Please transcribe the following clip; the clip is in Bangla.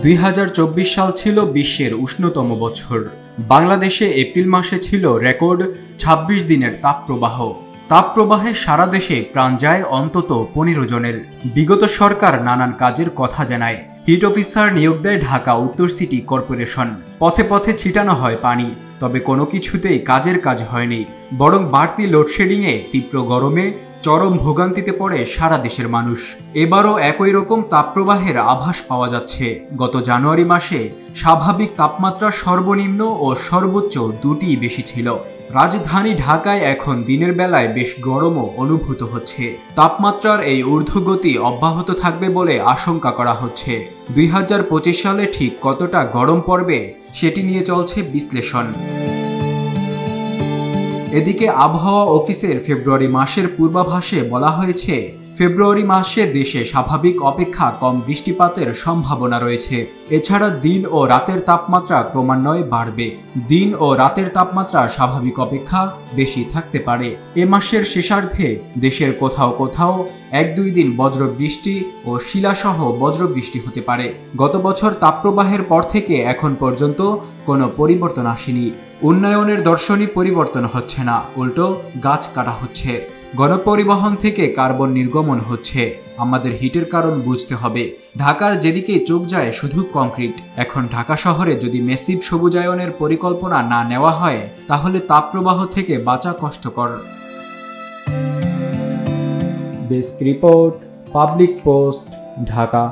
2024 সাল ছিল বিশ্বের উষ্ণতম বছর। বাংলাদেশে এপ্রিল মাসে ছিল রেকর্ড 26 দিনের তাপপ্রবাহ। তাপপ্রবাহে সারা দেশে প্রাণ যায় অন্তত 15 জনের। বিগত সরকার নানান কাজের কথা জানায়। হিট অফিসার নিয়োগ দেয় ঢাকা উত্তর সিটি কর্পোরেশন। পথে পথে ছিটানো হয় পানি, তবে কোনো কিছুতেই কাজের কাজ হয়নি। বরং বাড়তি লোডশেডিংয়ে, তীব্র গরমে চরম ভোগান্তিতে পড়ে সারা দেশের মানুষ। এবারও একই রকম তাপপ্রবাহের আভাস পাওয়া যাচ্ছে। গত জানুয়ারি মাসে স্বাভাবিক তাপমাত্রা সর্বনিম্ন ও সর্বোচ্চ দুটিই বেশি ছিল। রাজধানী ঢাকায় এখন দিনের বেলায় বেশ গরমও অনুভূত হচ্ছে। তাপমাত্রার এই ঊর্ধ্বগতি অব্যাহত থাকবে বলে আশঙ্কা করা হচ্ছে। 2025 সালে ঠিক কতটা গরম পড়বে সেটি নিয়ে চলছে বিশ্লেষণ। এদিকে আবহাওয়া অফিসের ফেব্রুয়ারি মাসের পূর্বাভাসে বলা হয়েছে, ফেব্রুয়ারি মাসে দেশে স্বাভাবিক অপেক্ষা কম বৃষ্টিপাতের সম্ভাবনা রয়েছে। এছাড়া দিন ও রাতের তাপমাত্রা ক্রমান্বয়ে বাড়বে। দিন ও রাতের তাপমাত্রা স্বাভাবিক অপেক্ষা বেশি থাকতে পারে। এ মাসের শেষার্ধে দেশের কোথাও কোথাও 1-2 দিন বজ্রবৃষ্টি ও শিলাসহ বজ্রবৃষ্টি হতে পারে। গত বছর তাপপ্রবাহের পর থেকে এখন পর্যন্ত কোনো পরিবর্তন আসেনি। উন্নয়নের দর্শনই পরিবর্তন হচ্ছে না, উল্টো গাছ কাটা হচ্ছে। গণপরিবহন থেকে কার্বন নির্গমন হচ্ছে। আমাদের হিটের কারণ বুঝতে হবে। ঢাকার যেদিকে চোখ যায় শুধু কংক্রিট। এখন ঢাকা শহরে যদি মেসিভ সবুজায়নের পরিকল্পনা না নেওয়া হয়, তাহলে তাপপ্রবাহ থেকে বাঁচা কষ্টকর। Desk report, public post, Dhaka.